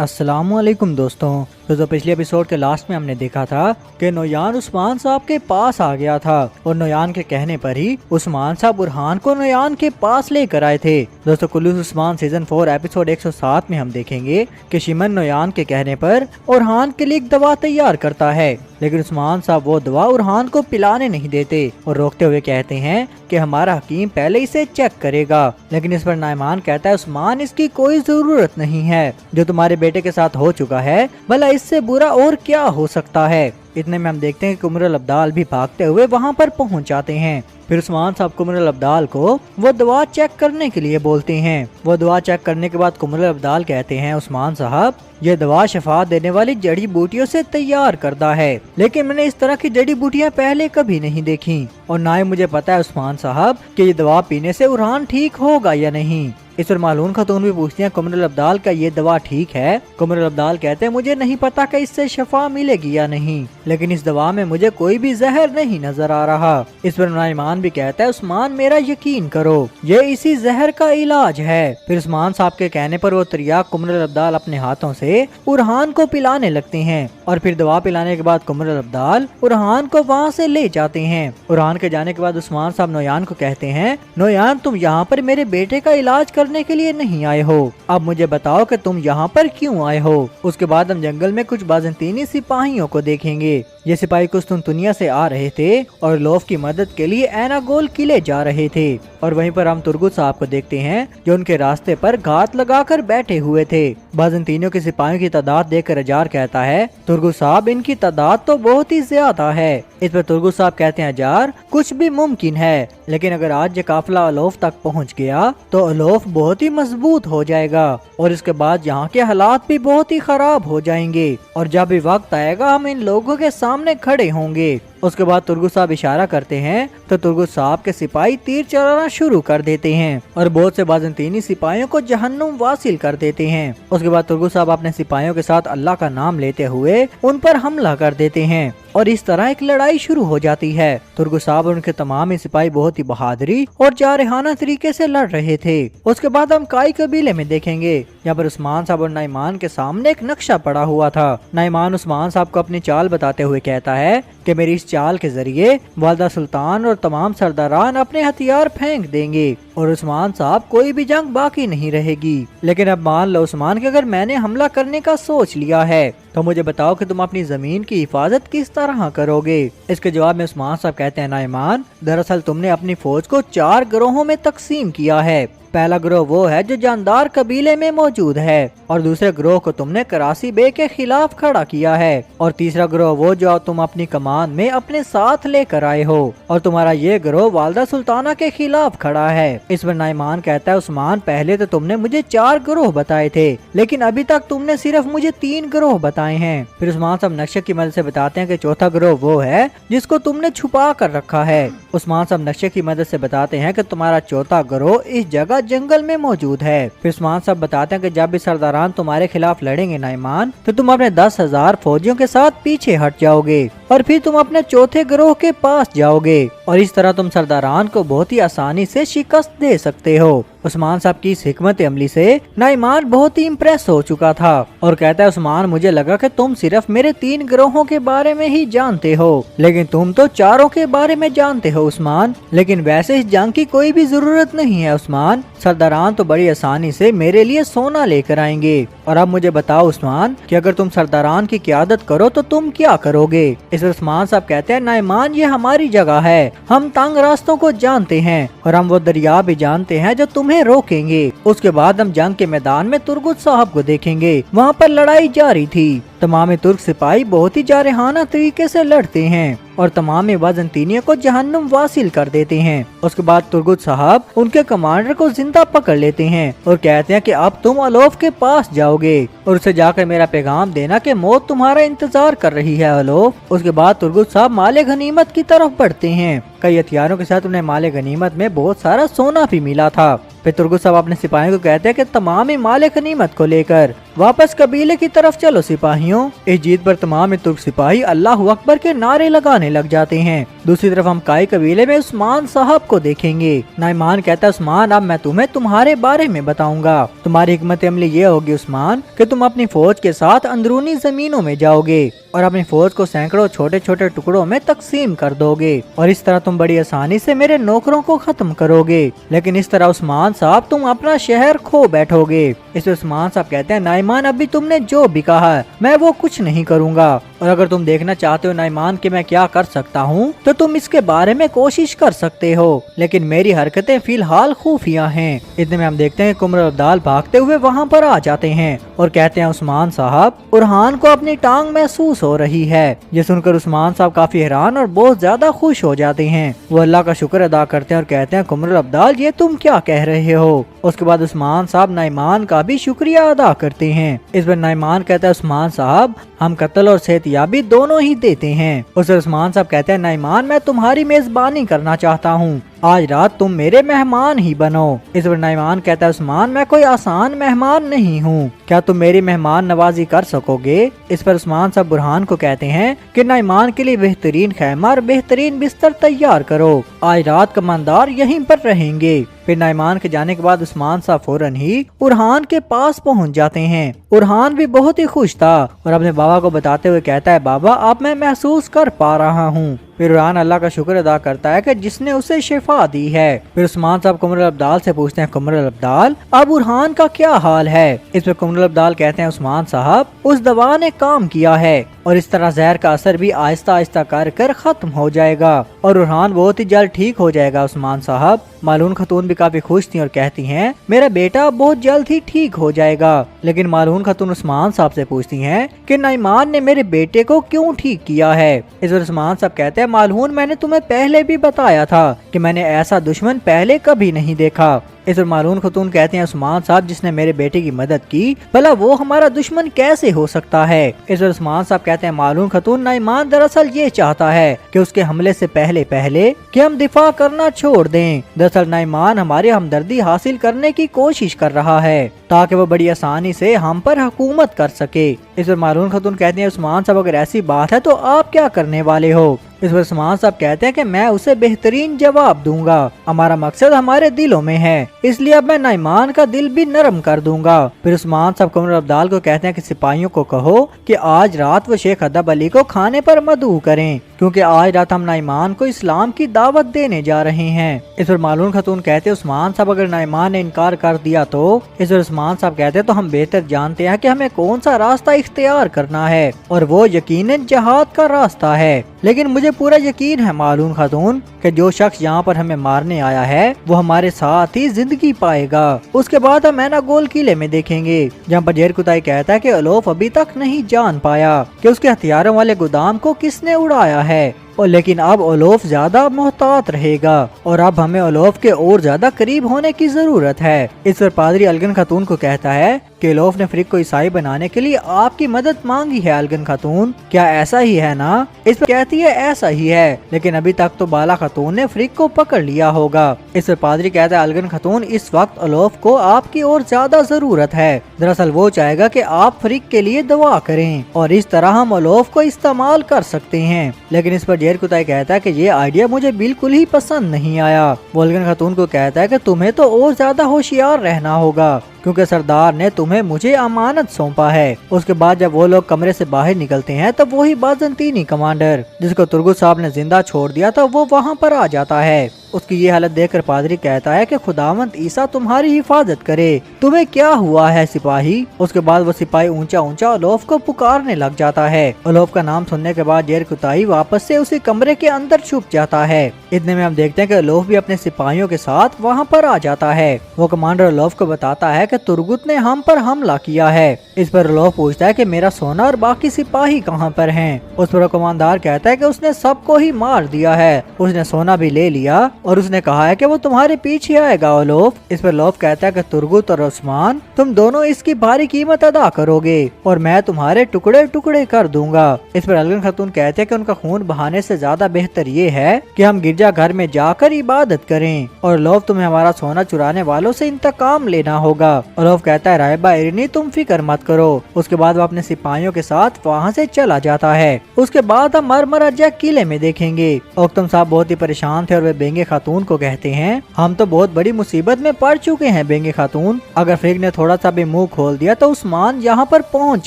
अस्सलामुअलैकुम दोस्तों। तो पिछले एपिसोड के लास्ट में हमने देखा था कि नोयान उस्मान साहब के पास आ गया था और नोयान के कहने पर ही उस्मान साहब बुरहान को नोयान के पास लेकर आए थे। दोस्तों कुल्लूस उस्मान सीजन 4 एपिसोड 107 में हम देखेंगे कि शिमन नोयान के कहने पर उरहान के लिए एक दवा तैयार करता है, लेकिन उस्मान साहब वो दवा उरहान को पिलाने नहीं देते और रोकते हुए कहते हैं कि हमारा हकीम पहले इसे चेक करेगा। लेकिन इस पर नाइमान कहता है उस्मान इसकी कोई जरूरत नहीं है, जो तुम्हारे बेटे के साथ हो चुका है भला इससे बुरा और क्या हो सकता है। इतने में हम देखते हैं कि कुमरुल अब्दाल भी भागते हुए वहां पर पहुंच जाते हैं। फिर उस्मान साहब कुमरुल अब्दाल को वो दवा चेक करने के लिए बोलते हैं। वो दवा चेक करने के बाद कुमरुल अब्दाल कहते हैं उस्मान साहब ये दवा शफा देने वाली जड़ी बूटियों से तैयार करता है, लेकिन मैंने इस तरह की जड़ी बूटियां पहले कभी नहीं देखी और ना ही मुझे पता है उस्मान साहब कि ये दवा पीने से उरहान ठीक होगा या नहीं। इस पर मालून खातून भी पूछती हैं कुमरुल अब्दाल का ये दवा ठीक है। कुमरुल अब्दाल कहते हैं मुझे नहीं पता कि इससे शफा मिलेगी या नहीं, लेकिन इस दवा में मुझे कोई भी जहर नहीं नजर आ रहा। इस पर नाइमान भी कहता है उस्मान मेरा यकीन करो ये इसी जहर का इलाज है। फिर उस्मान साहब के कहने पर वो तिरयाक कुमरुल अब्दाल अपने हाथों से उरहान को पिलाने लगते हैं और फिर दवा पिलाने के बाद कुमरुल अब्दाल उरहान को वहाँ से ले जाते हैं। उरहान के जाने के बाद उस्मान साहब नोयान को कहते हैं नोयान तुम यहाँ पर मेरे बेटे का इलाज करने के लिए नहीं आए हो, अब मुझे बताओ कि तुम यहाँ पर क्यों आए हो। उसके बाद हम जंगल में कुछ बाज़ंतीनी सिपाहियों को देखेंगे। ये सिपाही कुस्तुनतुनिया से आ रहे थे और लोफ की मदद के लिए एनागोल किले जा रहे थे और वहीं पर हम तुर्गुत साहब को देखते हैं जो उनके रास्ते पर घात लगाकर बैठे हुए थे। बाज़ंतीनियों के सिपाहियों की तादाद देखकर अजार कहता है तुर्गुत साहब इनकी तादाद तो बहुत ही ज्यादा है। इस पर तुर्गुत साहब कहते हैं अजार कुछ भी मुमकिन है, लेकिन अगर आज ये काफिला अलोफ तक पहुंच गया तो अलोफ बहुत ही मजबूत हो जाएगा और इसके बाद यहाँ के हालात भी बहुत ही खराब हो जाएंगे और जब भी वक्त आएगा हम इन लोगों के सामने खड़े होंगे। उसके बाद तुर्गुत साहब इशारा करते हैं तो तुर्गुत साहब के सिपाही तीर चलाना शुरू कर देते हैं और बहुत से बाज़ंतीनी सिपाहियों को जहन्नुम वासिल कर देते हैं। उसके बाद तुर्गुत साहब अपने सिपाहियों के साथ अल्लाह का नाम लेते हुए उन पर हमला कर देते हैं और इस तरह एक लड़ाई शुरू हो जाती है। तुर्गुत साहब और उनके तमाम ही सिपाही बहुत ही बहादुरी और जारहाना तरीके से लड़ रहे थे। उसके बाद हम काई कबीले में देखेंगे, यहाँ पर उस्मान साहब और नाइमान के सामने एक नक्शा पड़ा हुआ था। नाइमान उस्मान साहब को अपनी चाल बताते हुए कहता है कि मेरी इस चाल के जरिए वालदा सुल्तान और तमाम सरदारान अपने हथियार फेंक देंगे और उस्मान साहब कोई भी जंग बाकी नहीं रहेगी। लेकिन अब मान लो उस्मान कि अगर मैंने हमला करने का सोच लिया है तो मुझे बताओ कि तुम अपनी जमीन की हिफाजत किस तरह करोगे। इसके जवाब में उस्मान साहब कहते हैं नाइमान दरअसल तुमने अपनी फौज को 4 गिरोहों में तकसीम किया है। पहला गिरोह वो है जो जानदार कबीले में मौजूद है और दूसरे गिरोह को तुमने करासी बे के खिलाफ खड़ा किया है और तीसरा गिरोह वो जो तुम अपनी कमान में अपने साथ लेकर आए हो और तुम्हारा ये गिरोह वालदा सुल्ताना के खिलाफ खड़ा है। इस पर नाइमान कहता है उस्मान पहले तो तुमने मुझे 4 गिरोह बताए थे, लेकिन अभी तक तुमने सिर्फ मुझे 3 गिरोह बताए हैं। फिर उस्मान साहब नक्शे की मदद से बताते हैं कि चौथा गिरोह वो है जिसको तुमने छुपा कर रखा है। उस्मान साहब नक्शे की मदद से बताते हैं कि तुम्हारा चौथा गिरोह इस जगह जंगल में मौजूद है। फिर उस्मान साहब बताते हैं कि जब भी सरदारान तुम्हारे खिलाफ लड़ेंगे नाइमान तो तुम अपने 10,000 फौजियों के साथ पीछे हट जाओगे और फिर तुम अपने चौथे गिरोह के पास जाओगे और इस तरह तुम सरदारान को बहुत ही आसानी से शिकस्त दे सकते हो। उस्मान साहब की इस हिकमत अमली से नाइमान बहुत ही इम्प्रेस हो चुका था और कहता है उस्मान मुझे लगा कि तुम सिर्फ मेरे 3 गिरोहों के बारे में ही जानते हो, लेकिन तुम तो 4 के बारे में जानते हो उस्मान। लेकिन वैसे इस जंग की कोई भी जरूरत नहीं है उस्मान, सरदारान तो बड़ी आसानी से मेरे लिए सोना लेकर आएंगे। और अब मुझे बताओ उस्मान कि अगर तुम सरदारान की क़यादत करो तो तुम क्या करोगे। इस पर उस्मान साहब कहते हैं नाइमान ये हमारी जगह है, हम तंग रास्तों को जानते हैं और हम वो दरिया भी जानते हैं जो तुम्हें रोकेंगे। उसके बाद हम जंग के मैदान में तुर्गुत साहब को देखेंगे, वहाँ पर लड़ाई जारी थी। तमाम तुर्क सिपाही बहुत ही जारहाना तरीके से लड़ते हैं और तमाम बाज़ंतीनियों को जहन्नुम वासिल कर देते हैं। उसके बाद तुर्गुत साहब उनके कमांडर को जिंदा पकड़ लेते हैं और कहते हैं कि अब तुम अलोफ के पास जाओगे और उसे जाकर मेरा पैगाम देना कि मौत तुम्हारा इंतजार कर रही है अलोफ। उसके बाद तुर्गुत साहब माले गनीमत की तरफ बढ़ते हैं। कई हथियारों के साथ उन्हें माले गनीमत में बहुत सारा सोना भी मिला था। फिर तुर्गुत साहब अपने सिपाहियों को कहते हैं कि तमाम ही माले गनीमत को लेकर वापस कबीले की तरफ चलो सिपाहियों। इस जीत पर तमाम तुर्क सिपाही अल्लाह अकबर के नारे लगाने लग जाते हैं। दूसरी तरफ हम काई कबीले में उस्मान साहब को देखेंगे। नाइमान कहता है उस्मान अब मैं तुम्हें तुम्हारे बारे में बताऊंगा। तुम्हारी हिकमत अमली ये होगी उस्मान कि तुम अपनी फौज के साथ अंदरूनी जमीनों में जाओगे और अपनी फौज को सैकड़ों छोटे छोटे टुकड़ों में तकसीम कर दोगे और इस तरह तुम बड़ी आसानी से मेरे नौकरों को खत्म करोगे। लेकिन इस तरह उस्मान साहब तुम अपना शहर खो बैठोगे। इस उस्मान साहब कहते हैं नाइमान अभी तुमने जो भी कहा मैं वो कुछ नहीं करूँगा और अगर तुम देखना चाहते हो नाइमान कि मैं क्या कर सकता हूँ तो तुम इसके बारे में कोशिश कर सकते हो, लेकिन मेरी हरकतें फिलहाल खुफिया हैं। इतने में हम देखते हैं कुमर अब्दाल भागते हुए वहाँ पर आ जाते हैं और कहते हैं उस्मान साहब बुरहान को अपनी टांग महसूस हो रही है। ये सुनकर उस्मान साहब काफी हैरान और बहुत ज्यादा खुश हो जाते हैं। वो अल्लाह का शुक्र अदा करते हैं और कहते हैं कुमर अब्दाल ये तुम क्या कह रहे हो। उसके बाद उस्मान साहब नाइमान का भी शुक्रिया अदा करते हैं। इस पर नाइमान कहता है उस्मान साहब हम कत्ल और सेहतियाबी दोनों ही देते हैं। उस पर उस्मान साहब कहते हैं नाइमान मैं तुम्हारी मेजबानी करना चाहता हूँ, आज रात तुम मेरे मेहमान ही बनो। इस पर नाइमान कहता है उस्मान मैं कोई आसान मेहमान नहीं हूँ, क्या तुम मेरी मेहमान नवाजी कर सकोगे। इस पर उस्मान साहब बुरहान को कहते हैं कि नाइमान के लिए बेहतरीन खैमा और बेहतरीन बिस्तर तैयार करो, आज रात कमांडर यहीं पर रहेंगे। फिर नाइमान के जाने के बाद उस्मान साहब फौरन ही बुरहान के पास पहुंच जाते हैं। बुरहान भी बहुत ही खुश था और अपने बाबा को बताते हुए कहता है बाबा अब मैं महसूस कर पा रहा हूँ। फिर बुरहान अल्लाह का शुक्र अदा करता है कि जिसने उसे शिफा दी है। फिर उस्मान साहब कुमर अब्दाल से पूछते हैं कुमर अब्दाल अब बुरहान का क्या हाल है। इस पर कुमर अब्दाल कहते हैं उस्मान साहब उस दवा ने काम किया है और इस तरह जहर का असर भी आहिस्ता आहिस्ता कर खत्म हो जाएगा और बुरहान बहुत ही जल्द ठीक हो जाएगा। उस्मान साहब मालून खतून भी काफी खुश थी और कहती हैं मेरा बेटा बहुत जल्द ही ठीक हो जाएगा। लेकिन मालून खतून उस्मान साहब से पूछती हैं कि नाइमान ने मेरे बेटे को क्यों ठीक किया है। इस पर उस्मान साहब कहते हैं मालून मैंने तुम्हें पहले भी बताया था कि मैंने ऐसा दुश्मन पहले कभी नहीं देखा। इस पर मालून खतून कहते हैं उस्मान साहब जिसने मेरे बेटे की मदद की भला वो हमारा दुश्मन कैसे हो सकता है। इस पर उस्मान साहब कहते हैं मालून खतून नाइमान दरअसल ये चाहता है कि उसके हमले से पहले कि हम दिफा करना छोड़ दें। दरअसल नाइमान हमारी हमदर्दी हासिल करने की कोशिश कर रहा है ताकि वो बड़ी आसानी से हम पर हुकूमत कर सके। इस पर मालून खतून कहते हैं उस्मान साहब अगर ऐसी बात है तो आप क्या करने वाले हो। इस पर उस्मान साहब कहते हैं कि मैं उसे बेहतरीन जवाब दूंगा, हमारा मकसद हमारे दिलों में है इसलिए अब मैं नाइमान का दिल भी नरम कर दूंगा। फिर उस्मान साहब कुमर अब्दाल को कहते हैं कि सिपाहियों को कहो कि आज रात वो शेख अदब अली को खाने पर मदऊ करें क्योंकि आज रात हम नाइमान को इस्लाम की दावत देने जा रहे हैं। इस पर मालून खतून कहते हैं उस्मान साहब अगर नाइमान ने इनकार कर दिया तो। इस पर उस्मान साहब कहते हैं तो हम बेहतर जानते हैं कि हमें कौन सा रास्ता इख्तियार करना है और वो यकीनन जहाद का रास्ता है। लेकिन मुझे पूरा यकीन है मालून खतून कि जो शख्स यहाँ पर हमें मारने आया है वो हमारे साथ ही जिंदगी पाएगा। उसके बाद हम मैना गोल किले में देखेंगे जहाँ पर जेर कुताई कहता है कि अलोफ अभी तक नहीं जान पाया कि उसके हथियारों वाले गोदाम को किसने उड़ाया है और लेकिन अब ओलोफ ज्यादा मोहतात रहेगा और अब हमें ओलोफ के और ज्यादा करीब होने की जरूरत है। इस पर पादरी अलगन खातून को कहता है कि ओलोफ ने फ्रिक को ईसाई बनाने के लिए आपकी मदद मांगी है अलगन खातून, क्या ऐसा ही है ना। इस पर कहती है ऐसा ही है लेकिन अभी तक तो बाला खातून ने फ्रिक को पकड़ लिया होगा। इस पर पादरी कहता है अलगन खातून इस वक्त ओलोफ को आपकी और ज्यादा जरूरत है। दरअसल वो चाहेगा कि आप फ्रिक के लिए दुआ करें और इस तरह हम ओलोफ को इस्तेमाल कर सकते हैं। लेकिन इस पर जेर कुताई कहता है कि ये आइडिया मुझे बिल्कुल ही पसंद नहीं आया। वो अलगन खातून को कहता है कि तुम्हें तो और ज्यादा होशियार रहना होगा क्योंकि सरदार ने तुम्हें मुझे अमानत सौंपा है। उसके बाद जब वो लोग कमरे से बाहर निकलते हैं तब वही बाजंतीनी कमांडर जिसको तुर्गुत साहब ने जिंदा छोड़ दिया था वो वहाँ पर आ जाता है। उसकी ये हालत देखकर पादरी कहता है कि खुदावंद ईसा तुम्हारी हिफाजत करे, तुम्हें क्या हुआ है सिपाही। उसके बाद वो सिपाही ऊंचा ऊंचा ओलोफ को पुकारने लग जाता है। ओलोफ का नाम सुनने के बाद जेर कुताई वापस से उसी कमरे के अंदर छुप जाता है। इतने में हम देखते हैं कि ओलोफ भी अपने सिपाहियों के साथ वहाँ पर आ जाता है। वो कमांडर ओलोफ को बताता है कि तुर्गुत ने हम पर हमला किया है। इस पर ओलोफ पूछता है कि मेरा सोना और बाकी सिपाही कहाँ पर हैं। उस पर कमांडर कहता है कि उसने सबको ही मार दिया है, उसने सोना भी ले लिया और उसने कहा है कि वो तुम्हारे पीछे आएगा ओलोफ। इस पर लोफ कहता है कि तुर्गुत और उस्मान तुम दोनों इसकी भारी कीमत अदा करोगे और मैं तुम्हारे टुकड़े टुकड़े कर दूंगा। इस पर अलगन खातून कहते हैं कि उनका खून बहाने से ज्यादा बेहतर ये है कि हम गिरजा घर में जाकर इबादत करें और लोफ तुम्हें हमारा सोना चुराने वालों से इंतकाम लेना होगा। और लोफ कहता है रायबा इरनी तुम फिक्र मत करो। उसके बाद वो अपने सिपाहियों के साथ वहाँ से चला जाता है। उसके बाद हम मरमरा जैक किले में देखेंगे। ओक्तम साहब बहुत ही परेशान थे और वे बेंगे खातून को कहते हैं हम तो बहुत बड़ी मुसीबत में पड़ चुके हैं बेंगे खातून, अगर फ्रिग ने थोड़ा सा भी मुंह खोल दिया तो उस्मान यहाँ पर पहुँच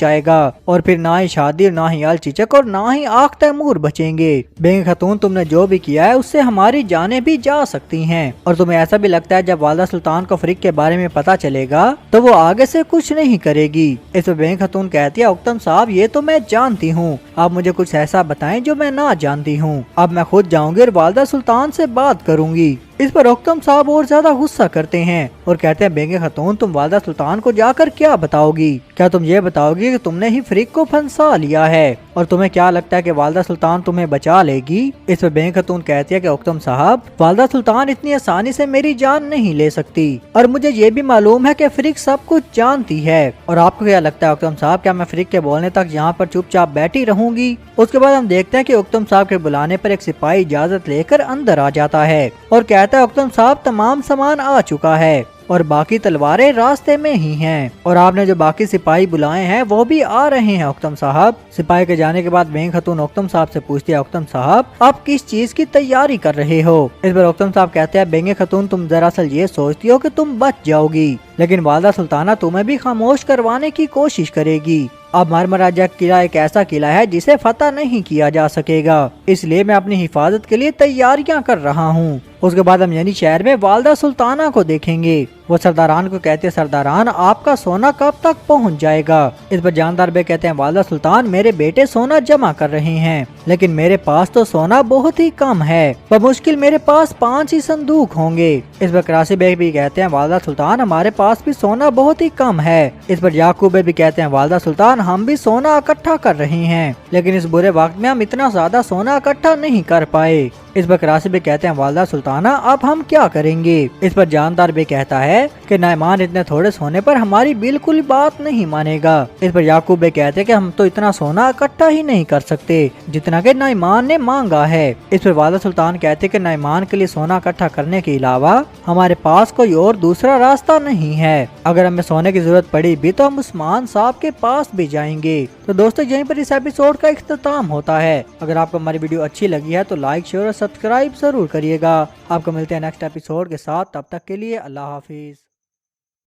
जाएगा और फिर ना ही शादी ना ही अल चिचक और ना ही आख तैमूर बचेंगे। बेंगे खातून तुमने जो भी किया है उससे हमारी जानें भी जा सकती हैं और तुम्हें ऐसा भी लगता है जब वालदा सुल्तान को फ्रिग के बारे में पता चलेगा तो वो आगे से कुछ नहीं करेगी। इस पर बेंगे खातून कहती है ओक्तम साहब ये तो मैं जानती हूँ, आप मुझे कुछ ऐसा बताएं जो मैं ना जानती हूँ। अब मैं खुद जाऊंगी और वालदा सुल्तान से बात करूंगी। इस पर ओक्तम साहब और ज्यादा गुस्सा करते हैं और कहते हैं बेंगे खातून तुम वालदा सुल्तान को जाकर क्या बताओगी? क्या तुम ये बताओगी कि तुमने ही फ्रिग को फंसा लिया है और तुम्हें क्या लगता है कि वालदा सुल्तान तुम्हें बचा लेगी? इस पर बेंगे खातून कहती है कि ओक्तम साहब वालदा सुल्तान इतनी आसानी से मेरी जान नहीं ले सकती और मुझे ये भी मालूम है कि फ्रिग सब कुछ जानती है। और आपको क्या लगता है ओक्तम साहब क्या मैं फ्रिग के बोलने तक यहाँ पर चुपचाप बैठी रहूंगी? उसके बाद हम देखते हैं कि ओक्तम साहब के बुलाने पर एक सिपाही इजाजत लेकर अंदर आ जाता है और कहता है ओक्तम साहब तमाम सामान आ चुका है और बाकी तलवारें रास्ते में ही हैं और आपने जो बाकी सिपाही बुलाए हैं वो भी आ रहे हैं ओक्तम साहब। सिपाही के जाने के बाद बेंगे खातून ओक्तम साहब से पूछती है ओक्तम साहब आप किस चीज की तैयारी कर रहे हो? इस पर ओक्तम साहब कहते हैं बेंगे खातून तुम दरअसल ये सोचती हो कि तुम बच जाओगी लेकिन वालदा सुल्ताना तुम्हें भी खामोश करवाने की कोशिश करेगी। अब मरमरा जैक किला एक ऐसा किला है जिसे फतह नहीं किया जा सकेगा, इसलिए मैं अपनी हिफाजत के लिए तैयारियां कर रहा हूँ। उसके बाद हम यानी शहर में वालदा सुल्ताना को देखेंगे। वो सरदारान को कहते हैं सरदारान आपका सोना कब तक पहुँच जाएगा? इस पर जानदार बे कहते हैं वालदा सुल्तान मेरे बेटे सोना जमा कर रहे हैं लेकिन मेरे पास तो सोना बहुत ही कम है, बमुश्किल मेरे पास 5 ही संदूक होंगे। इस पर करासी बे भी कहते हैं वालदा सुल्तान हमारे पास भी सोना बहुत ही कम है। इस पर याकूब बे भी कहते हैं वालदा सुल्तान हम भी सोना इकट्ठा कर रहे हैं लेकिन इस बुरे वक्त में हम इतना ज्यादा सोना इकट्ठा नहीं कर पाए। इस पर करासी भी कहते हैं वालदा सुल्ताना अब हम क्या करेंगे? इस पर जानदार भी कहता है कि नाइमान इतने थोड़े सोने पर हमारी बिल्कुल बात नहीं मानेगा। इस पर याकूब बे कहते हैं कि हम तो इतना सोना इकट्ठा ही नहीं कर सकते जितना कि नाइमान ने मांगा है। इस पर वालदा सुल्तान कहते हैं कि नाइमान के लिए सोना इकट्ठा करने के अलावा हमारे पास कोई और दूसरा रास्ता नहीं है। अगर हमें सोने की जरूरत पड़ी भी तो हम उस्मान साहब के पास भी जाएंगे। तो दोस्तों यहीं पर इस एपिसोड का इख्तिताम होता है। अगर आपको हमारी वीडियो अच्छी लगी है तो लाइक शेयर और सब्सक्राइब जरूर करिएगा। आपको मिलते हैं नेक्स्ट एपिसोड के साथ, तब तक के लिए अल्लाह हाफिज।